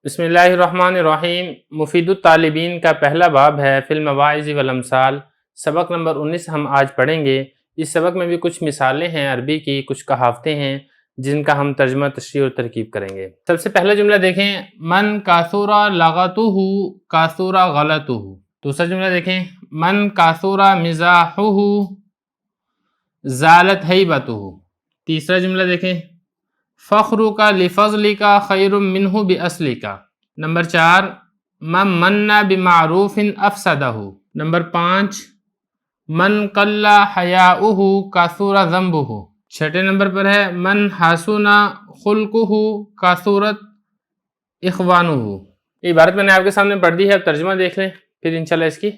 بسم اللہ الرحمن الرحیم۔ مفید الطالبین کا پہلا باب ہے فی المواعظ والامثال، سبق نمبر 19 ہم آج پڑھیں گے۔ اس سبق میں بھی کچھ مثالیں ہیں عربی کی، کچھ کہاوتیں ہیں جن کا ہم ترجمہ، تشریح اور ترکیب کریں گے۔ سب سے پہلا جملہ دیکھیں، من کاثر لغتہ کاثر غلطہ۔ دوسرا جملہ دیکھیں، من کاثر مزاحہ زالت ہیبتہ۔ تیسرا جملہ دیکھیں، فخرک لفضلک خیر منہ باصلک۔ نمبر 4، من من بمعروف افسدہ۔ نمبر 5، من قل حیاؤہ کثر ذنبہ۔ چھٹے نمبر پر ہے من حسن خلقہ کثرت اخوانہ۔ یہ عبارت میں نے آپ کے سامنے پڑھ دی ہے، اب ترجمہ دیکھ لیں، پھر انشاءاللہ اس کی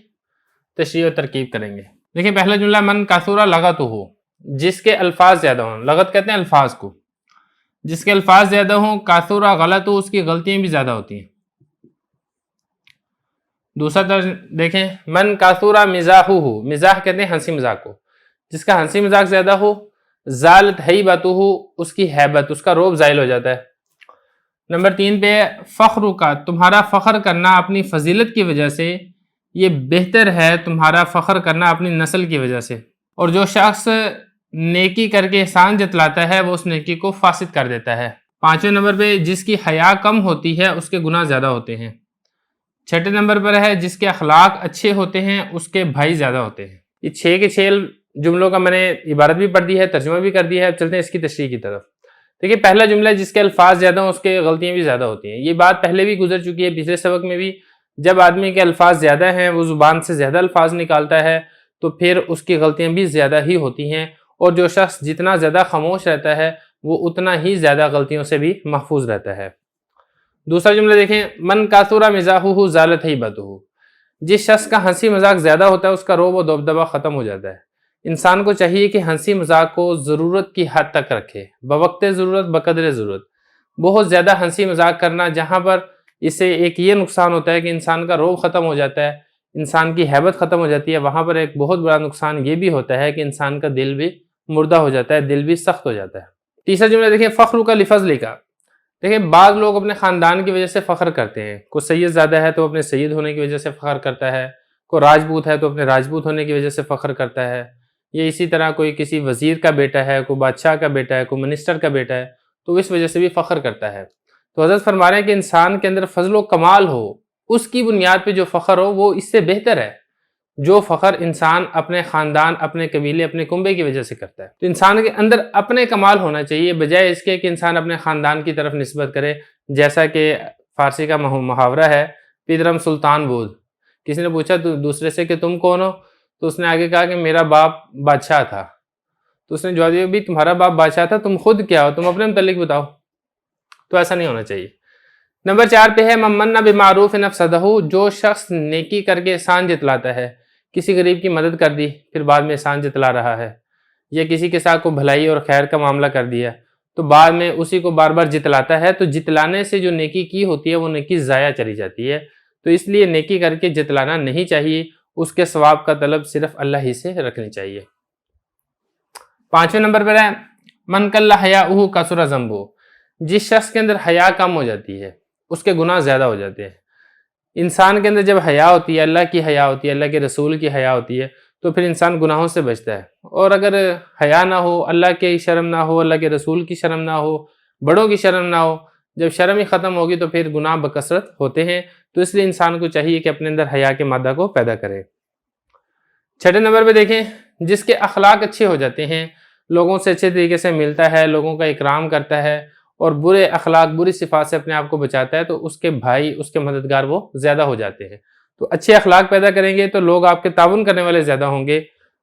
تشریح و ترکیب کریں گے۔ دیکھیں پہلا جملہ، من کثر لغتہ، جس کے الفاظ زیادہ ہوں۔ لغت کہتے ہیں الفاظ کو، جس کے الفاظ زیادہ ہوں۔ کاثر غلط ہو، اس کی غلطیاں بھی زیادہ ہوتی ہیں۔ دوسرا دیکھیں، من کاثر مزاحہ، مزاح کہتے ہیں ہنسی مذاق کو، جس کا ہنسی مذاق زیادہ ہو۔ زالت ہیبتہ، اس کی ہیبت، اس کا روب زائل ہو جاتا ہے۔ نمبر 3 پہ فخر کا، تمہارا فخر کرنا اپنی فضیلت کی وجہ سے یہ بہتر ہے تمہارا فخر کرنا اپنی نسل کی وجہ سے۔ اور جو شخص نیکی کر کے احسان جتلاتا ہے وہ اس نیکی کو فاسد کر دیتا ہے۔ 5ویں نمبر پہ جس کی حیا کم ہوتی ہے اس کے گناہ زیادہ ہوتے ہیں۔ 6 نمبر پر ہے جس کے اخلاق اچھے ہوتے ہیں اس کے بھائی زیادہ ہوتے ہیں۔ یہ 6 کے 6 جملوں کا میں نے عبارت بھی پڑھ دی ہے، ترجمہ بھی کر دیا ہے۔ اب چلتے ہیں اس کی تشریح کی طرف۔ دیکھیے پہلا جملہ، جس کے الفاظ زیادہ ہوں اس کے غلطیاں بھی زیادہ ہوتی ہیں۔ یہ بات پہلے بھی گزر چکی ہے پچھلے سبق میں بھی۔ جب آدمی کے الفاظ زیادہ ہیں، وہ زبان سے زیادہ الفاظ نکالتا ہے تو پھر اس کی غلطیاں بھی زیادہ ہی ہوتی ہیں، اور جو شخص جتنا زیادہ خاموش رہتا ہے وہ اتنا ہی زیادہ غلطیوں سے بھی محفوظ رہتا ہے۔ دوسرا جملہ دیکھیں، من کاثر مزاحہ زالت ہیبتہ، جس شخص کا ہنسی مذاق زیادہ ہوتا ہے اس کا روب و دبدبہ ختم ہو جاتا ہے۔ انسان کو چاہیے کہ ہنسی مذاق کو ضرورت کی حد تک رکھے، بوقت ضرورت بقدر ضرورت۔ بہت زیادہ ہنسی مذاق کرنا، جہاں پر اس سے ایک یہ نقصان ہوتا ہے کہ انسان کا روب ختم ہو جاتا ہے، انسان کی ہیبت ختم ہو جاتی ہے، وہاں پر ایک بہت بڑا نقصان یہ بھی ہوتا ہے کہ انسان کا دل بھی مردہ ہو جاتا ہے، دل بھی سخت ہو جاتا ہے۔ تیسرا جملہ دیکھیں، فخرک لفضلک۔ دیکھیں بعض لوگ اپنے خاندان کی وجہ سے فخر کرتے ہیں۔ کوئی سید زیادہ ہے تو اپنے سید ہونے کی وجہ سے فخر کرتا ہے، کوئی راجپوت ہے تو اپنے راجپوت ہونے کی وجہ سے فخر کرتا ہے، یا اسی طرح کوئی کسی وزیر کا بیٹا ہے، کوئی بادشاہ کا بیٹا ہے، کوئی منسٹر کا بیٹا ہے تو اس وجہ سے بھی فخر کرتا ہے۔ تو حضرت فرما رہے ہیں کہ انسان کے اندر فضل و کمال ہو، اس کی بنیاد پہ جو فخر ہو وہ اس سے بہتر ہے جو فخر انسان اپنے خاندان، اپنے قبیلے، اپنے کنبے کی وجہ سے کرتا ہے۔ تو انسان کے اندر اپنے کمال ہونا چاہیے، بجائے اس کے کہ انسان اپنے خاندان کی طرف نسبت کرے، جیسا کہ فارسی کا محاورہ ہے، پیدرم سلطان بود۔ کسی نے پوچھا دوسرے سے کہ تم کون ہو، تو اس نے آگے کہا کہ میرا باپ بادشاہ تھا۔ تو اس نے جواب دیا، بھی تمہارا باپ بادشاہ تھا، تم خود کیا ہو، تم اپنے متعلق بتاؤ۔ تو ایسا نہیں ہونا چاہیے۔ نمبر 4 پہ ہے من من بمعروف افسدہ، جو شخص نیکی کر کے احسان جتلاتا ہے، کسی غریب کی مدد کر دی پھر بعد میں احسان جتلا رہا ہے، یا کسی کے ساتھ کو بھلائی اور خیر کا معاملہ کر دیا تو بعد میں اسی کو بار بار جتلاتا ہے، تو جتلانے سے جو نیکی کی ہوتی ہے وہ نیکی ضائع چلی جاتی ہے۔ تو اس لیے نیکی کر کے جتلانا نہیں چاہیے، اس کے ثواب کا طلب صرف اللہ ہی سے رکھنی چاہیے۔ 5ویں نمبر پر ہے من قل حیاؤہ کثر ذنبہ، جس شخص کے اندر حیا کم ہو جاتی ہے اس کے گناہ زیادہ ہو جاتے ہیں۔ انسان کے اندر جب حیا ہوتی ہے، اللہ کی حیا ہوتی ہے، اللہ کے رسول کی حیا ہوتی ہے، تو پھر انسان گناہوں سے بچتا ہے۔ اور اگر حیا نہ ہو، اللہ کی شرم نہ ہو، اللہ کے رسول کی شرم نہ ہو، بڑوں کی شرم نہ ہو، جب شرم ہی ختم ہوگی تو پھر گناہ بکثرت ہوتے ہیں۔ تو اس لیے انسان کو چاہیے کہ اپنے اندر حیا کے مادہ کو پیدا کرے۔ 6 نمبر پہ دیکھیں، جس کے اخلاق اچھے ہو جاتے ہیں، لوگوں سے اچھے طریقے سے ملتا ہے، لوگوں کا اکرام کرتا ہے، اور برے اخلاق، بری صفات سے اپنے آپ کو بچاتا ہے، تو اس کے بھائی، اس کے مددگار وہ زیادہ ہو جاتے ہیں۔ تو اچھے اخلاق پیدا کریں گے تو لوگ آپ کے تعاون کرنے والے زیادہ ہوں گے،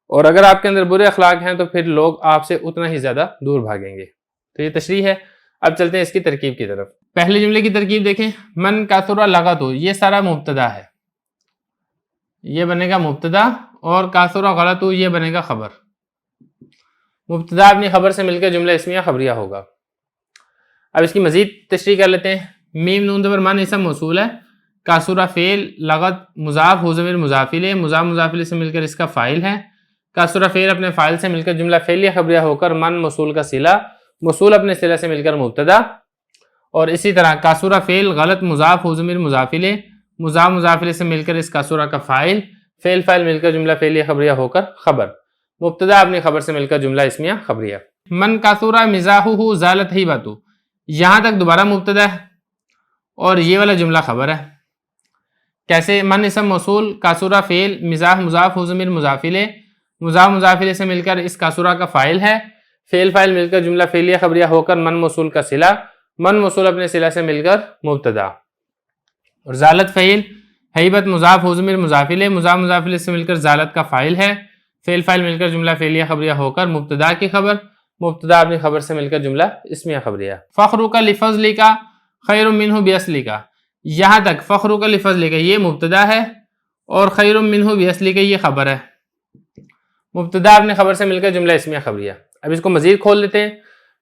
اور اگر آپ کے اندر برے اخلاق ہیں تو پھر لوگ آپ سے اتنا ہی زیادہ دور بھاگیں گے۔ تو یہ تشریح ہے۔ اب چلتے ہیں اس کی ترکیب کی طرف۔ پہلے جملے کی ترکیب دیکھیں، من کاثر لغتہ، یہ سارا مبتدا ہے، یہ بنے گا مبتدا، اور کاثر غلطہ یہ بنے گا خبر۔ مبتدا اپنی خبر سے مل کر جملہ اسمیہ خبریہ ہوگا۔ اب اس کی مزید تشریح کر لیتے ہیں۔ میم نون زبر من اسم موصول ہے، کاثر فعل، لغت مضاف، ہو ضمیر مضاف الیہ، مضاف مضاف الیہ سے مل کر اس کا فاعل ہے۔ کاثر فعل اپنے فاعل سے مل کر جملہ فعلیہ خبریہ ہو کر من موصول کا صلہ، موصول اپنے صلہ سے مل کر مبتدا، اور اسی طرح کاسورہ فعل غلط مضاف ہو ضمیر مضاف الیہ، مضاف مضاف الیہ سے مل کر اس کاسورہ کا فاعل، فعل فاعل مل کر جملہ فعلیہ خبریہ ہو کر خبر، مبتدا اپنی خبر سے مل کر جملہ اسمیہ خبریہ۔ من کاسورہ مزاحہ زالت ہیبتہ، یہاں تک دوبارہ مبتدا ہے اور یہ والا جملہ خبر ہے۔ کیسے؟ من اسم موصول، کاسورہ فعل، مزاح مضاف ہو ضمیر مضاف الیہ، مضاف مضاف الیہ سے مل کر اس کاسورہ کا فاعل ہے، فعل فاعل مل کر جملہ فعلیہ خبریہ ہو کر من موصول کا صلہ، من موصول اپنے صلہ سے مل کر مبتدا، اور زالت فعل، ہیبت مضاف ہو ضمیر مضاف الیہ، مضاف مضاف الیہ سے مل کر زالت کا فاعل ہے، فعل فاعل مل کر جملہ فعلیہ خبریہ ہو کر مبتدا کی خبر، مبتدا اپنی خبر سے مل کر جملہ اسمیہ خبریہ۔ فخرک لفضلک خیر منہ باصلک، یہاں تک فخرک لفضلک یہ مبتدا ہے اور خیر منہ باصلک یہ خبر ہے، مبتدا اپنی خبر سے مل کر جملہ اسمیہ خبریہ۔ اب اس کو مزید کھول لیتے ہیں۔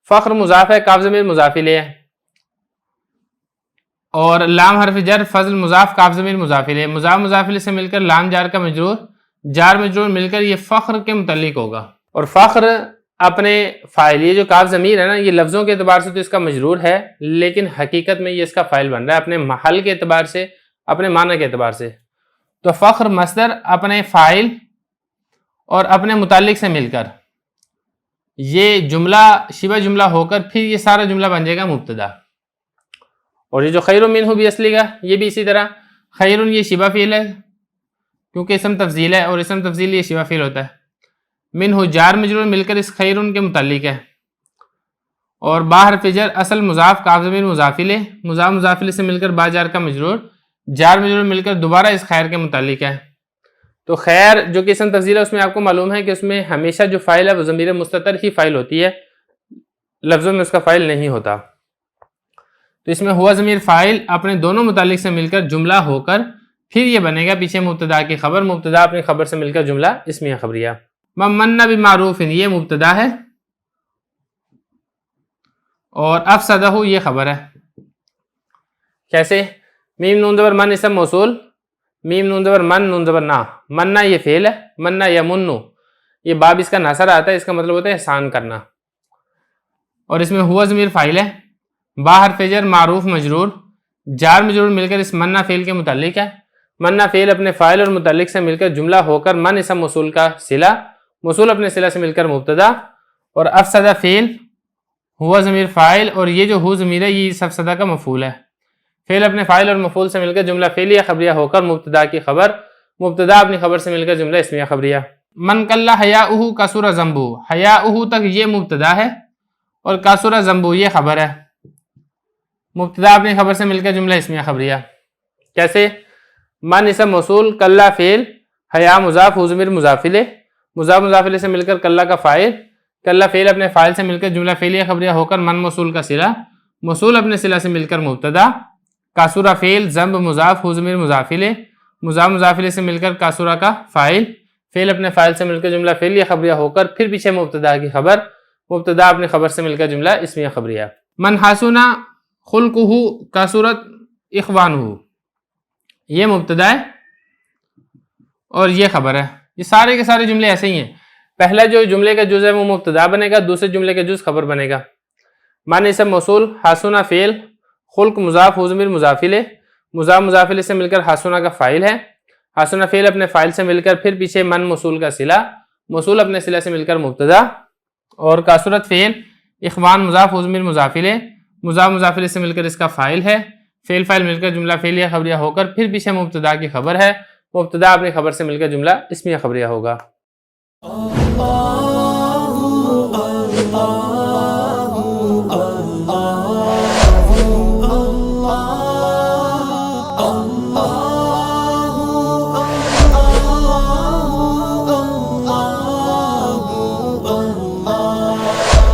فخر مضاف ہے، کاف ضمیر مضاف الیہ ہے، اور لام حرف جر، فضل مضاف کاف ضمیر مضاف الیہ، مضاف مضاف الیہ سے مل کر لام جار کا مجرور، جار مجرور مل کر یہ فخر کے متعلق ہوگا، اور فخر اپنے فاعل، یہ جو کاف ضمیر ہے نا یہ لفظوں کے اعتبار سے تو اس کا مجرور ہے، لیکن حقیقت میں یہ اس کا فاعل بن رہا ہے اپنے محل کے اعتبار سے، اپنے معنی کے اعتبار سے۔ تو فخر مصدر اپنے فاعل اور اپنے متعلق سے مل کر یہ جملہ شبہ جملہ ہو کر پھر یہ سارا جملہ بن جائے گا مبتدا، اور یہ جو خیر منہ باصلک یہ بھی اسی طرح، خیر یہ شبہ فعل ہے کیونکہ اسم تفضیل ہے، اور اسم تفضیل یہ شبہ فعل ہوتا ہے، منہ جار مجرور مل کر اس خیر کے متعلق ہے، اور با حرف جر اصل مضاف کاف ضمیر مضاف الیہ، مضاف مضاف الیہ سے مل کر با جار کا مجرور، جار مجرور مل کر دوبارہ اس خیر کے متعلق ہے۔ تو خیر جو کہ اسم تفضیل ہے اس میں آپ کو معلوم ہے کہ اس میں ہمیشہ جو فاعل ہے وہ ضمیر مستتر ہی فاعل ہوتی ہے، لفظوں میں اس کا فاعل نہیں ہوتا۔ تو اس میں ہوا ضمیر فاعل اپنے دونوں متعلق سے مل کر جملہ ہو کر پھر یہ بنے گا پیچھے مبتدا کی خبر، مبتدا اپنی خبر سے مل کر جملہ اسمیہ خبریہ۔ من بمعروف یہ مبتدا ہے اور افسدہ یہ خبر ہے۔ کیسے؟ میم نون زبر من اسم موصول، میم نون زبر من نون زبر نا، مننا یہ فعل ہے، مننا یمنو یہ باب اس کا ناصر آتا ہے، اس کا مطلب ہوتا ہے احسان کرنا، اور اس میں ہوا ضمیر فاعل ہے، با حرف جر معروف مجرور، جار مجرور مل کر اس مننا فعل کے متعلق ہے، مننا فعل اپنے فاعل اور متعلق سے مل کر جملہ ہو کر من اسم موصول کا صلہ، موصول اپنے صلہ سے مل کر مبتدا، اور افسدہ فعل ہوا ضمیر فاعل، اور یہ جو ہو ضمیر ہے یہ افسدہ کا مفعول ہے، فعل اپنے فاعل اور مفعول سے مل کر جملہ فعلیہ خبریہ ہو کر مبتدا کی خبر، مبتدا اپنی خبر سے مل کر جملہ اسمیہ خبریہ۔ من کلا حیاؤہ کثر ذنبہ، حیاؤہ تک یہ مبتدا ہے اور کثر ذنبہ یہ خبر ہے، مبتدا اپنی خبر سے مل کر جملہ اسمیہ خبریہ۔ کیسے؟ من اسم موصول، کلا فعل، حیا مضاف ہو ضمیر مضاف الیہ، مضاف مضاف الیہ سے مل کر کلا کا فاعل، کلا فعل اپنے فاعل سے مل کر جملہ فعلیہ خبریہ ہو کر من موصول کا صلہ، موصول اپنے صلہ سے مل کر مبتدا، کاسورہ فعل، ذنب مضاف ہو ضمیر مضاف الیہ، مضاف مضاف الیہ سے مل کر کاسورہ کا فاعل، فعل اپنے فاعل سے مل کر جملہ فعلیہ خبریہ ہو کر پھر پیچھے مبتدا کی خبر، مبتدا اپنی خبر سے مل کر جملہ اسمیہ خبریہ۔ من حسن خلقہ کثرت اخوانہ یہ مبتدا ہے اور یہ خبر ہے، یہ سارے کے سارے جملے ایسے ہی ہیں، پہلا جو جملے کا جز ہے وہ مبتدا بنے گا، دوسرے جملے کا جز خبر بنے گا۔ من اسم موصول، حسن فعل، خلق مضاف ہو ضمیر مضاف الیہ، مضاف مضاف الیہ سے مل کر حسنہ کا فاعل ہے، حسنہ فعل اپنے فاعل سے مل کر پھر پیچھے من موصول کا صلہ، موصول اپنے صلہ سے مل کر مبتدا، اور کثرت فعل، اخوان مضاف ہو ضمیر مضاف الیہ، مضاف مضاف الیہ سے مل کر اس کا فاعل ہے، فعل فاعل مل کر جملہ فعلیہ خبریہ ہو کر پھر پیچھے مبتدا کی خبر ہے، مبتدا اپنی خبر سے مل کر جملہ اسمیہ خبریہ ہوگا۔